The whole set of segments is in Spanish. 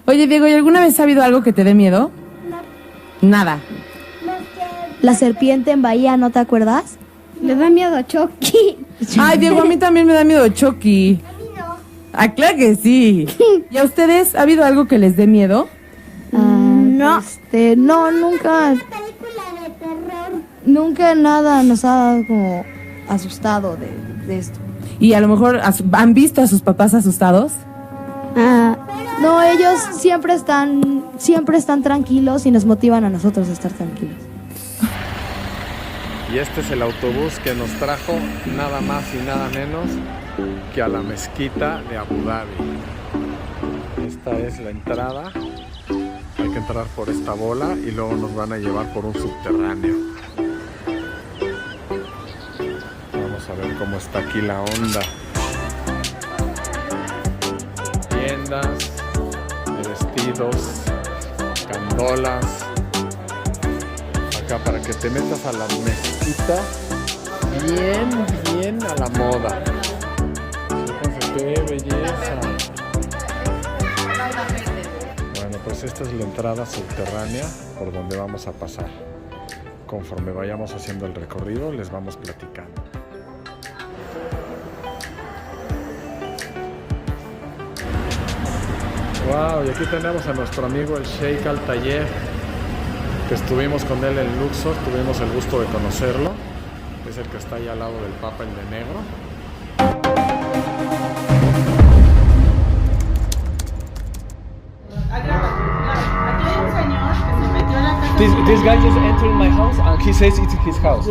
Oye, Diego, ¿y alguna vez ha habido algo que te dé miedo? Nada. La serpiente en Bahía, ¿no te acuerdas? Le da miedo a Chucky. Ay, Diego, a mí también me da miedo Chucky. Ah, claro que sí. ¿Y a ustedes ha habido algo que les dé miedo? No. No, nunca. Nunca nada nos ha como asustado de esto. ¿Y a lo mejor han visto a sus papás asustados? No, ellos siempre están tranquilos y nos motivan a nosotros a estar tranquilos. Y este es el autobús que nos trajo nada más y nada menos que a la mezquita de Abu Dhabi. Esta es la entrada. Hay que entrar por esta bola y luego nos van a llevar por un subterráneo. Vamos a ver cómo está aquí la onda. Tiendas de vestidos, candolas. Acá para que te metas a la mezquita bien a la moda. Fíjense qué belleza. Bueno, pues esta es la entrada subterránea por donde vamos a pasar. Conforme vayamos haciendo el recorrido, les vamos platicando. Wow, y aquí tenemos a nuestro amigo el Sheikh Al Tayeb, que estuvimos con él en Luxor, tuvimos el gusto de conocerlo. Es el que está ahí al lado del Papa, el de negro. Aquí hay un señor que se metió a la casa. This guy just entered my house and he says it's his house.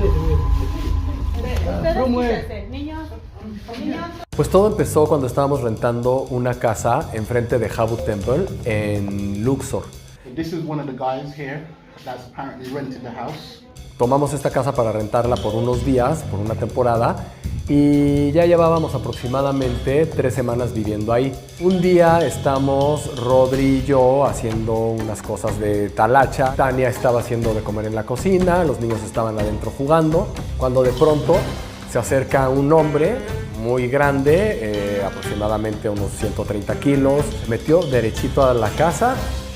Niños. Pues todo empezó cuando estábamos rentando una casa enfrente de Habu Temple en Luxor. This is one of the guys here that's apparently rented the house. Tomamos esta casa para rentarla por unos días, por una temporada, y ya llevábamos aproximadamente 3 semanas viviendo ahí. Un día estamos Rodri y yo haciendo unas cosas de talacha. Tania estaba haciendo de comer en la cocina, los niños estaban adentro jugando, cuando de pronto se acerca un hombre muy grande, aproximadamente unos 130 kilos, se metió derechito a la casa,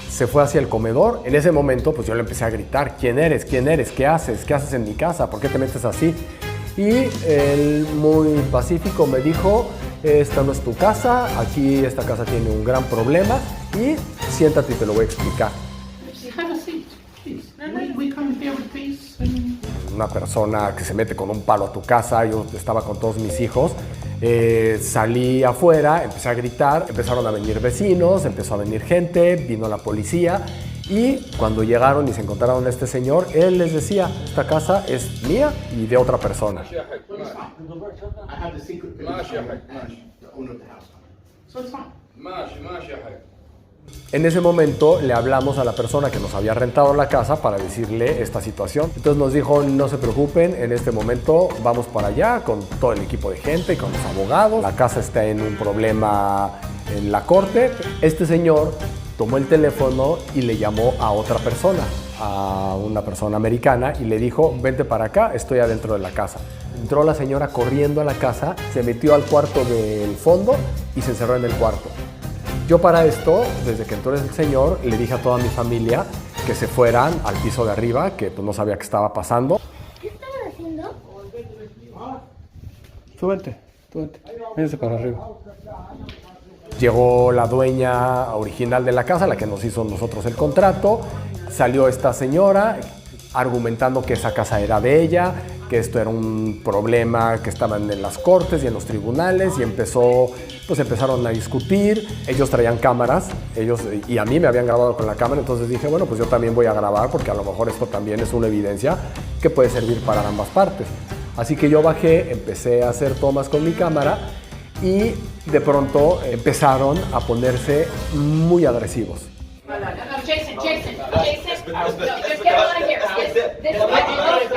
se fue hacia el comedor. En ese momento pues yo le empecé a gritar: ¿Quién eres? ¿Quién eres? ¿Qué haces? ¿Qué haces en mi casa? ¿Por qué te metes así? Y él, muy pacífico, me dijo: esta no es tu casa, aquí esta casa tiene un gran problema y siéntate y te lo voy a explicar. Una persona que se mete con un palo a tu casa. Yo estaba con todos mis hijos, salí afuera, empecé a gritar, empezaron a venir vecinos, empezó a venir gente, vino la policía, y cuando llegaron y se encontraron a este señor, él les decía: esta casa es mía y de otra persona. En ese momento le hablamos a la persona que nos había rentado la casa para decirle esta situación. Entonces nos dijo: no se preocupen, en este momento vamos para allá con todo el equipo de gente y con los abogados. La casa está en un problema en la corte. Este señor tomó el teléfono y le llamó a otra persona, a una persona americana, y le dijo: vente para acá, estoy adentro de la casa. Entró la señora corriendo a la casa, se metió al cuarto del fondo y se encerró en el cuarto. Yo para esto, desde que entró el señor, le dije a toda mi familia que se fueran al piso de arriba, que pues no sabía qué estaba pasando. ¿Qué estaban haciendo? Súbete. Vénganse para arriba. Llegó la dueña original de la casa, la que nos hizo nosotros el contrato. Salió esta señora argumentando que esa casa era de ella, que esto era un problema que estaban en las cortes y en los tribunales, y empezaron a discutir. Ellos traían cámaras, y a mí me habían grabado con la cámara, entonces dije: bueno, pues yo también voy a grabar, porque a lo mejor esto también es una evidencia que puede servir para ambas partes. Así que yo bajé, empecé a hacer tomas con mi cámara, y de pronto empezaron a ponerse muy agresivos. Jason, just get out of here. This is my house.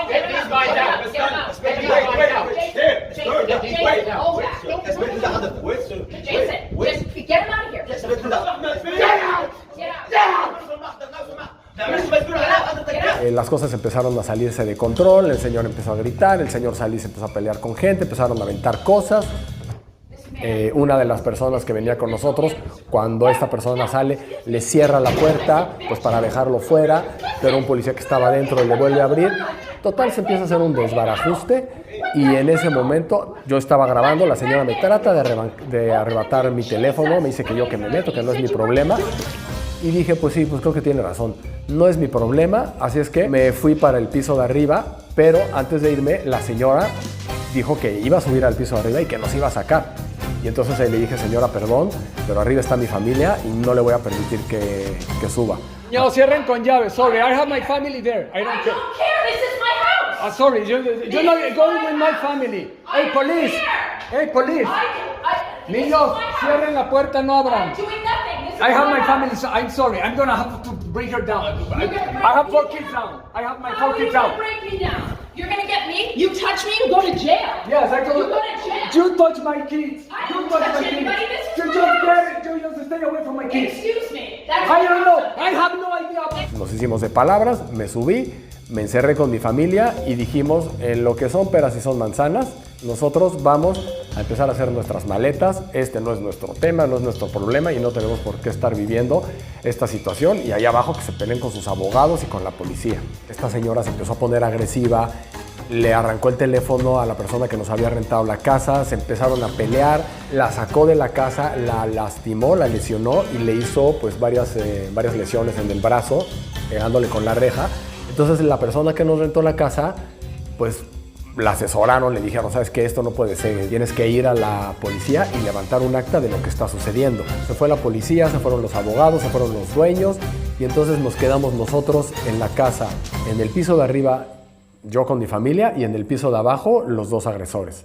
Get these guys out. Get them out. Jason, hold that. Jason, just get him out of here. Get out. Las cosas empezaron a salirse de control, el señor empezó a gritar, el señor salí se empezó a pelear con gente, empezaron a aventar cosas. Una de las personas que venía con nosotros, cuando esta persona sale, le cierra la puerta pues para dejarlo fuera, pero un policía que estaba adentro le vuelve a abrir. Total, se empieza a hacer un desbarajuste y en ese momento yo estaba grabando, la señora me trata de arrebatar mi teléfono, me dice que yo que me meto, que no es mi problema. Y dije, pues sí, pues creo que tiene razón, no es mi problema, así es que me fui para el piso de arriba, pero antes de irme la señora dijo que iba a subir al piso de arriba y que nos iba a sacar. Y entonces le dije, señora, perdón, pero arriba está mi familia y no le voy a permitir que suba. No, cierren con llave. Sorry, I have my family there. I don't care. This is my house. Sorry, you're not going with my family. Hey, police. Hey, police. Niños, cierren la puerta, no abran. I have my family, so I'm sorry. I'm gonna have to bring her down. I have 4 kids now. I have my 4 kids out. Break me down. You're gonna get me? You touch me, you go to jail. Yes, I told you. Go to jail. You touch my kids. I You don't touch touch my kids. anybody. This is You my just house. get it. You just stay away from my kids. Excuse me. That's I don't know. I have no idea. Nos hicimos de palabras, me subí, me encerré con mi familia y dijimos, en lo que son peras y son manzanas, nosotros vamos a empezar a hacer nuestras maletas. Este no es nuestro tema, no es nuestro problema y no tenemos por qué estar viviendo esta situación. Y allá abajo que se peleen con sus abogados y con la policía. Esta señora se empezó a poner agresiva, le arrancó el teléfono a la persona que nos había rentado la casa, se empezaron a pelear, la sacó de la casa, la lastimó, la lesionó y le hizo pues varias lesiones en el brazo, pegándole con la reja. Entonces la persona que nos rentó la casa, pues la asesoraron, le dijeron, ¿sabes qué? Esto no puede ser, tienes que ir a la policía y levantar un acta de lo que está sucediendo. Se fue la policía, se fueron los abogados, se fueron los dueños y entonces nos quedamos nosotros en la casa, en el piso de arriba, yo con mi familia y en el piso de abajo los 2 agresores.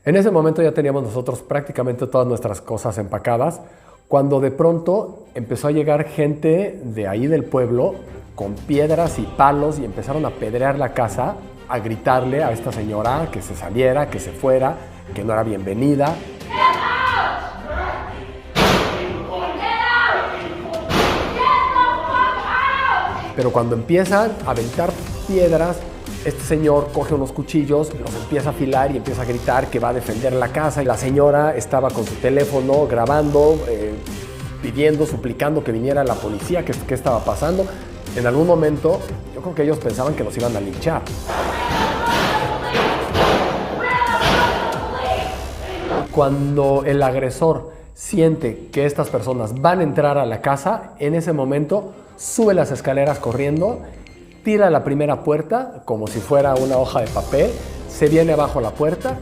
En ese momento ya teníamos nosotros prácticamente todas nuestras cosas empacadas, cuando de pronto empezó a llegar gente de ahí del pueblo con piedras y palos y empezaron a apedrear la casa, a gritarle a esta señora que se saliera, que se fuera, que no era bienvenida. Pero cuando empiezan a aventar piedras, este señor coge unos cuchillos, los empieza a afilar y empieza a gritar que va a defender la casa. Y la señora estaba con su teléfono grabando, pidiendo, suplicando que viniera la policía, que qué estaba pasando. En algún momento, yo creo que ellos pensaban que nos iban a linchar. Cuando el agresor siente que estas personas van a entrar a la casa, en ese momento sube las escaleras corriendo, tira la primera puerta como si fuera una hoja de papel, se viene abajo la puerta.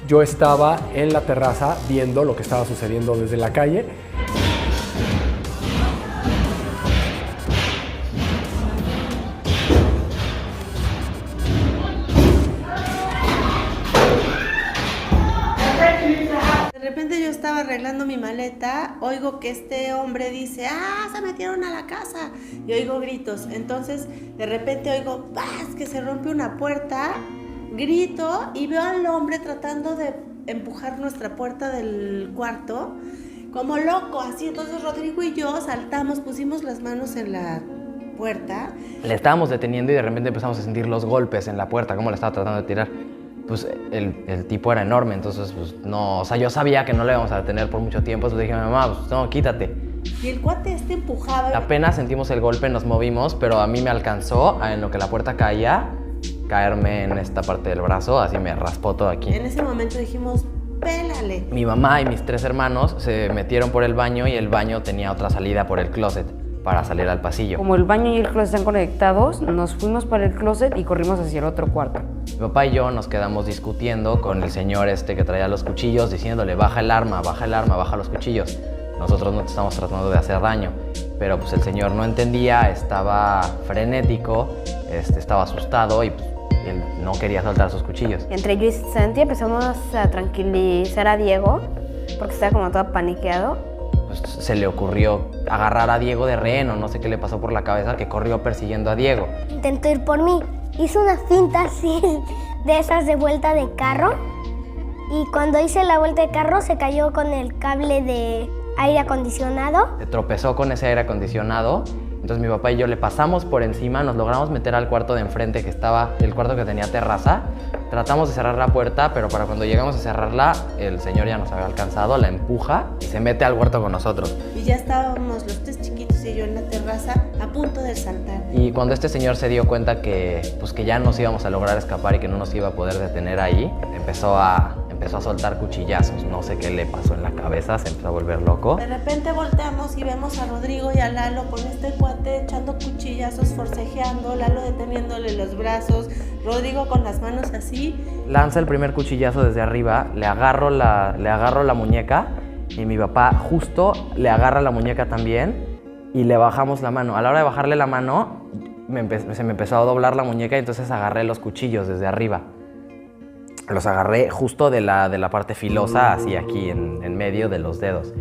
Yo estaba en la terraza viendo lo que estaba sucediendo desde la calle. De repente yo estaba arreglando mi maleta, oigo que este hombre dice, se metieron a la casa, y oigo gritos. Entonces de repente oigo, ¡paz!, que se rompe una puerta, grito y veo al hombre tratando de empujar nuestra puerta del cuarto como loco, así. Entonces Rodrigo y yo saltamos, pusimos las manos en la puerta. Le estábamos deteniendo y de repente empezamos a sentir los golpes en la puerta, como le estaba tratando de tirar. Pues el tipo era enorme, entonces pues no, o sea, yo sabía que no le íbamos a detener por mucho tiempo, entonces dije a mi mamá, pues no, quítate. Y el cuate empujaba. Apenas sentimos el golpe, nos movimos, pero a mí me alcanzó, en lo que la puerta caía, caerme en esta parte del brazo, así me raspó todo aquí. En ese momento dijimos, pélale. Mi mamá y mis 3 hermanos se metieron por el baño y el baño tenía otra salida por el closet para salir al pasillo. Como el baño y el closet están conectados, nos fuimos para el closet y corrimos hacia el otro cuarto. Mi papá y yo nos quedamos discutiendo con el señor que traía los cuchillos, diciéndole, baja el arma, baja los cuchillos. Nosotros no te estamos tratando de hacer daño. Pero pues el señor no entendía, estaba frenético, estaba asustado y pues, él no quería soltar sus cuchillos. Entre yo y Santi empezamos a tranquilizar a Diego, porque estaba como todo paniqueado. Pues se le ocurrió agarrar a Diego de rehén o no sé qué le pasó por la cabeza, que corrió persiguiendo a Diego. Intentó ir por mí. Hizo una finta así, de esas de vuelta de carro. Y cuando hice la vuelta de carro, se cayó con el cable de aire acondicionado. Se tropezó con ese aire acondicionado, Entonces mi papá y yo le pasamos por encima, nos logramos meter al cuarto de enfrente que estaba, el cuarto que tenía terraza. Tratamos de cerrar la puerta, pero para cuando llegamos a cerrarla, el señor ya nos había alcanzado, la empuja y se mete al huerto con nosotros. Y ya estábamos los 3 chiquitos y yo en la terraza a punto de saltar. Y cuando este señor se dio cuenta que, pues, que ya nos íbamos a lograr escapar y que no nos iba a poder detener ahí, empezó a soltar cuchillazos. No sé qué le pasó en la cabeza, se empezó a volver loco. De repente volteamos y vemos a Rodrigo y a Lalo con este cuate echando cuchillazos, forcejeando, Lalo deteniéndole los brazos, Rodrigo con las manos así. Lanza el primer cuchillazo desde arriba, le agarro la muñeca y mi papá justo le agarra la muñeca también y le bajamos la mano. A la hora de bajarle la mano, se me empezó a doblar la muñeca y entonces agarré los cuchillos desde arriba. Los agarré justo de la parte filosa, así aquí en medio de los dedos.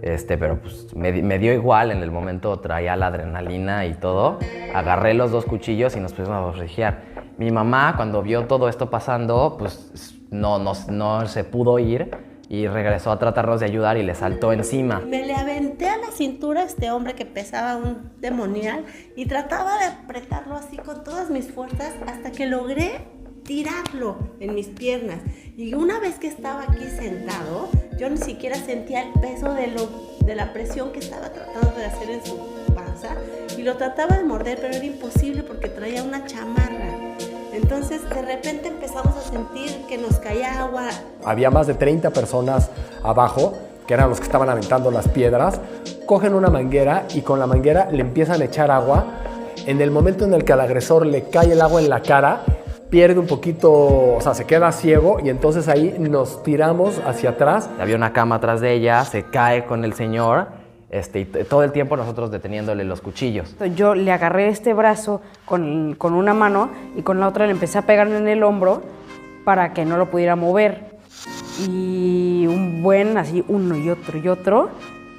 Pero pues me dio igual, en el momento traía la adrenalina y todo. Agarré los 2 cuchillos y nos pusimos a forcejear. Mi mamá, cuando vio todo esto pasando, pues no se pudo ir y regresó a tratarnos de ayudar y le saltó encima. Me le aventé a la cintura a este hombre que pesaba un demonial y trataba de apretarlo así con todas mis fuerzas hasta que logré tirarlo en mis piernas. Y una vez que estaba aquí sentado, yo ni siquiera sentía el peso de la presión que estaba tratando de hacer en su panza y lo trataba de morder, pero era imposible porque traía una chamarra. Entonces de repente empezamos a sentir que nos caía agua. Había más de 30 personas abajo, que eran los que estaban aventando las piedras. Cogen una manguera y con la manguera le empiezan a echar agua. En el momento en el que al agresor le cae el agua en la cara, pierde un poquito, o sea, se queda ciego y entonces ahí nos tiramos hacia atrás. Había una cama atrás de ella, se cae con el señor y todo el tiempo nosotros deteniéndole los cuchillos. Yo le agarré este brazo con una mano y con la otra le empecé a pegar en el hombro para que no lo pudiera mover. Y así uno y otro.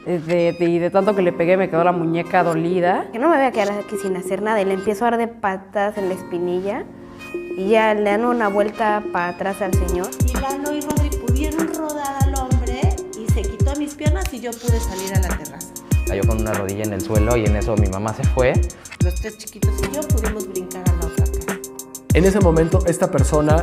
Y de tanto que le pegué me quedó la muñeca dolida. Que no me voy a quedar aquí sin hacer nada y le empiezo a dar de patas en la espinilla. Y ya le dan una vuelta para atrás al señor. Y Lalo y Rodri pudieron rodar al hombre y se quitó mis piernas y yo pude salir a la terraza. Cayó con una rodilla en el suelo y en eso mi mamá se fue. Los 3 chiquitos y yo pudimos brincar a la otra casa. En ese momento, esta persona,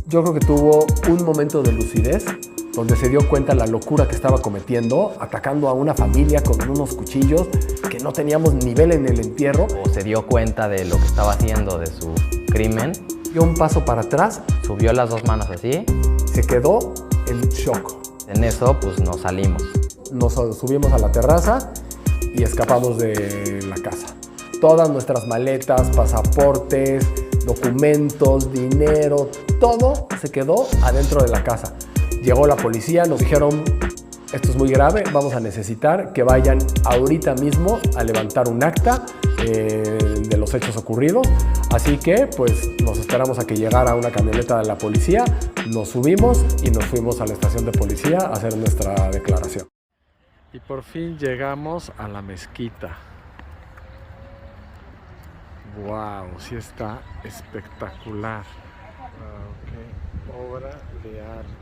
yo creo que tuvo un momento de lucidez donde se dio cuenta de la locura que estaba cometiendo, atacando a una familia con unos cuchillos que no teníamos nivel en el entierro. O se dio cuenta de lo que estaba haciendo, de su crimen. Dio un paso para atrás. Subió las 2 manos así. Se quedó en shock. En eso, pues nos salimos. Nos subimos a la terraza y escapamos de la casa. Todas nuestras maletas, pasaportes, documentos, dinero, todo se quedó adentro de la casa. Llegó la policía, nos dijeron, esto es muy grave, vamos a necesitar que vayan ahorita mismo a levantar un acta de los hechos ocurridos. Así que pues nos esperamos a que llegara una camioneta de la policía, nos subimos y nos fuimos a la estación de policía a hacer nuestra declaración. Y por fin llegamos a la mezquita. Wow, sí está espectacular. Okay. Obra de arte.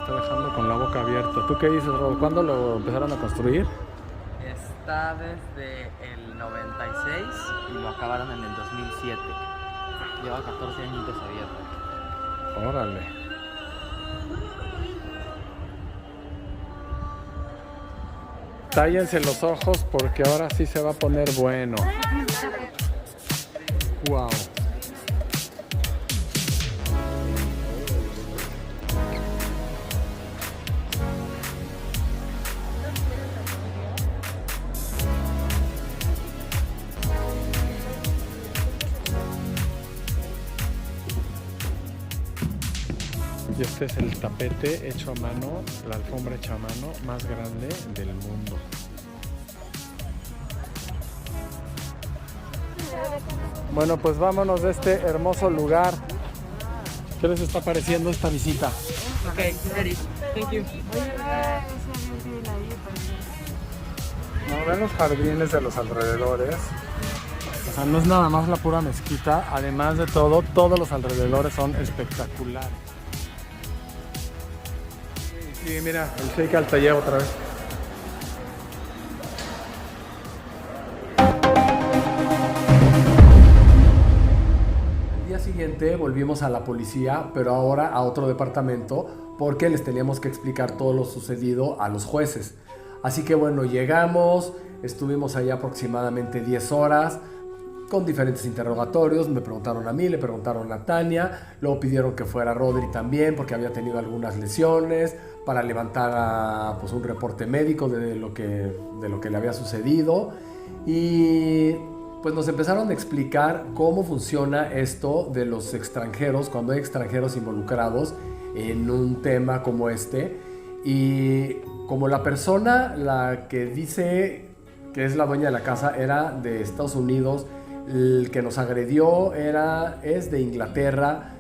Está dejando con la boca abierta. ¿Tú qué dices, Rob? ¿Cuándo lo empezaron a construir? Está desde el 96 y lo acabaron en el 2007. Lleva 14 añitos abierto. Órale. Tállense los ojos porque ahora sí se va a poner bueno. Wow. Y este es el tapete hecho a mano, la alfombra hecha a mano más grande del mundo. Bueno, pues vámonos de este hermoso lugar. ¿Qué les está pareciendo esta visita? Okay, ready. Thank you. No, ven los jardines de los alrededores. O sea, no es nada más la pura mezquita. Además de todo, todos los alrededores son espectaculares. Sí, mira, el Sheikh Al Tayeb otra vez. Al día siguiente volvimos a la policía, pero ahora a otro departamento, porque les teníamos que explicar todo lo sucedido a los jueces. Así que bueno, llegamos, estuvimos ahí aproximadamente 10 horas con diferentes interrogatorios. Me preguntaron a mí, le preguntaron a Tania, luego pidieron que fuera Rodri también porque había tenido algunas lesiones para levantar pues, un reporte médico de lo que le había sucedido. Y pues nos empezaron a explicar cómo funciona esto de los extranjeros, cuando hay extranjeros involucrados en un tema como este. Y como la persona, la que dice que es la dueña de la casa, era de Estados Unidos, el que nos agredió es de Inglaterra,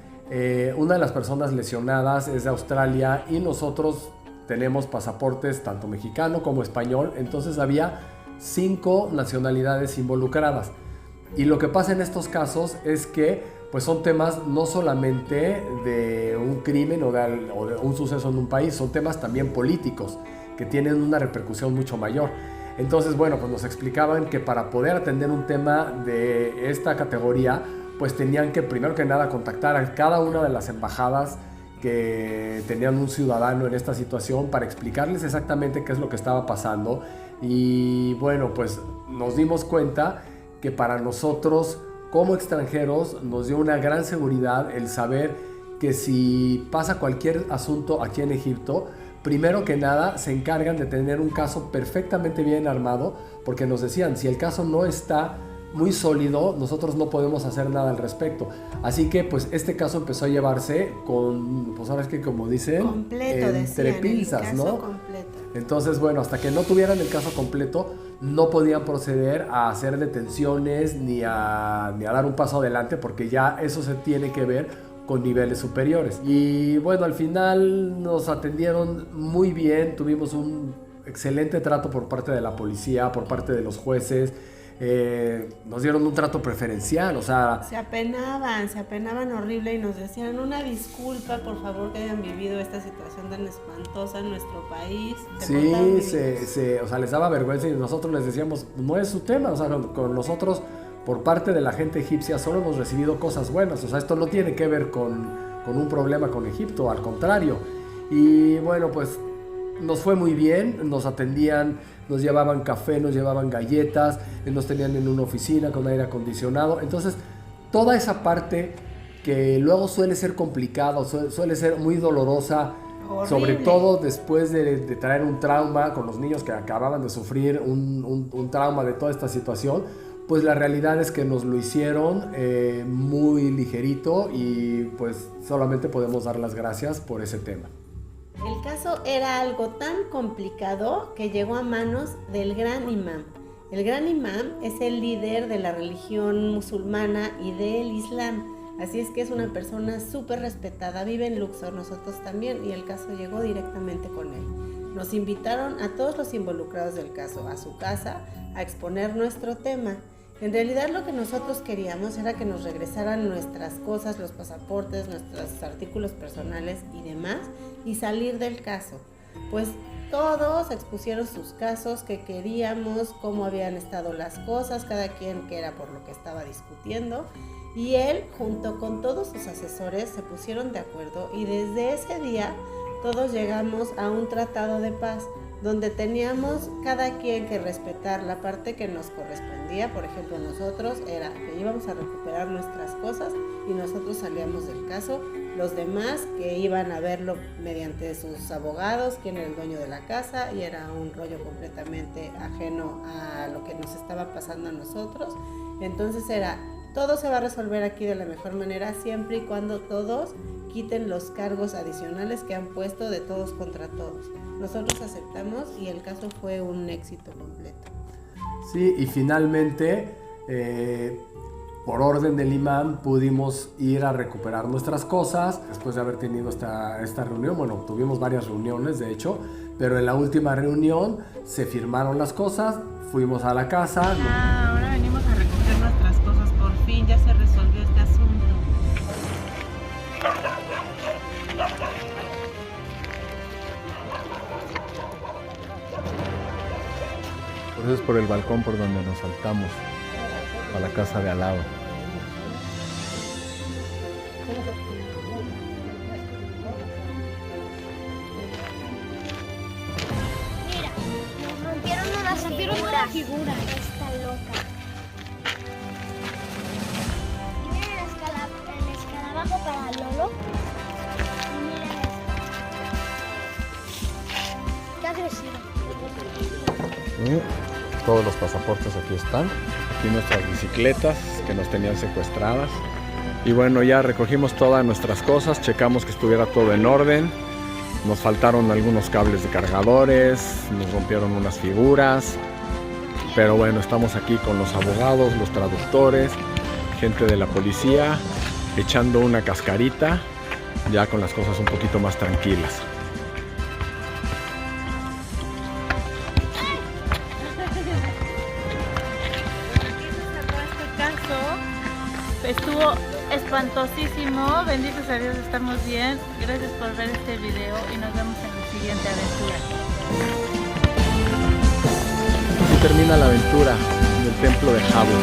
una de las personas lesionadas es de Australia y nosotros tenemos pasaportes tanto mexicano como español, entonces había 5 nacionalidades involucradas. Y lo que pasa en estos casos es que pues son temas no solamente de un crimen o de un suceso en un país, son temas también políticos que tienen una repercusión mucho mayor. Entonces, bueno, pues nos explicaban que para poder atender un tema de esta categoría, pues tenían que primero que nada contactar a cada una de las embajadas que tenían un ciudadano en esta situación para explicarles exactamente qué es lo que estaba pasando. Y bueno, pues nos dimos cuenta que para nosotros como extranjeros nos dio una gran seguridad el saber que si pasa cualquier asunto aquí en Egipto, primero que nada se encargan de tener un caso perfectamente bien armado, porque nos decían, si el caso no está muy sólido, nosotros no podemos hacer nada al respecto. Así que pues este caso empezó a llevarse con, pues ahora es que como dicen, completo, entre pinzas, ¿no? Completo. Entonces, bueno, hasta que no tuvieran el caso completo, no podían proceder a hacer detenciones ni a dar un paso adelante, porque ya eso se tiene que ver con niveles superiores. Y bueno, al final nos atendieron muy bien, tuvimos un excelente trato por parte de la policía, por parte de los jueces, nos dieron un trato preferencial, o sea... Se apenaban horrible y nos decían una disculpa, por favor, que hayan vivido esta situación tan espantosa en nuestro país. Sí, o sea, les daba vergüenza y nosotros les decíamos, no es su tema, o sea, con nosotros... Por parte de la gente egipcia solo hemos recibido cosas buenas, o sea, esto no tiene que ver con un problema con Egipto, al contrario. Y bueno, pues nos fue muy bien, nos atendían, nos llevaban café, nos llevaban galletas, nos tenían en una oficina con aire acondicionado. Entonces, toda esa parte que luego suele ser complicada, suele ser muy dolorosa, horrible. Sobre todo después de traer un trauma con los niños que acababan de sufrir un trauma de toda esta situación, pues la realidad es que nos lo hicieron muy ligerito y pues solamente podemos dar las gracias por ese tema. El caso era algo tan complicado que llegó a manos del gran imam. El gran imam es el líder de la religión musulmana y del Islam, así es que es una persona súper respetada, vive en Luxor, nosotros también, y el caso llegó directamente con él. Nos invitaron a todos los involucrados del caso a su casa a exponer nuestro tema. En realidad lo que nosotros queríamos era que nos regresaran nuestras cosas, los pasaportes, nuestros artículos personales y demás, y salir del caso. Pues todos expusieron sus casos, que queríamos, cómo habían estado las cosas, cada quien que era por lo que estaba discutiendo, y él junto con todos sus asesores se pusieron de acuerdo y desde ese día todos llegamos a un tratado de paz, donde teníamos cada quien que respetar la parte que nos correspondía. Por ejemplo, nosotros era que íbamos a recuperar nuestras cosas y nosotros salíamos del caso. Los demás que iban a verlo mediante sus abogados, quién era el dueño de la casa, y era un rollo completamente ajeno a lo que nos estaba pasando a nosotros. Entonces era Todo se va a resolver aquí de la mejor manera, siempre y cuando todos quiten los cargos adicionales que han puesto de todos contra todos. Nosotros aceptamos y el caso fue un éxito completo. Sí, y finalmente, por orden del imán, pudimos ir a recuperar nuestras cosas después de haber tenido esta reunión. Bueno, tuvimos varias reuniones, de hecho, pero en la última reunión se firmaron las cosas, fuimos a la casa. Ahora venimos a recoger nuestras cosas, por fin ya se resolvió este asunto. Por eso es por el balcón por donde nos saltamos a la casa de al lado. Mira, nos rompieron una figura. Está loca. Y miren el escarabajo para Lolo. Y miren esto. Está agresivo. Todos los pasaportes aquí están. Aquí nuestras bicicletas que nos tenían secuestradas. Y bueno, ya recogimos todas nuestras cosas, checamos que estuviera todo en orden. Nos faltaron algunos cables de cargadores, nos rompieron unas figuras. Pero bueno, estamos aquí con los abogados, los traductores, gente de la policía, echando una cascarita, ya con las cosas un poquito más tranquilas. Estuvo espantosísimo, benditos a Dios, estamos bien. Gracias por ver este video y nos vemos en la siguiente aventura. Así termina la aventura del templo de Jabu.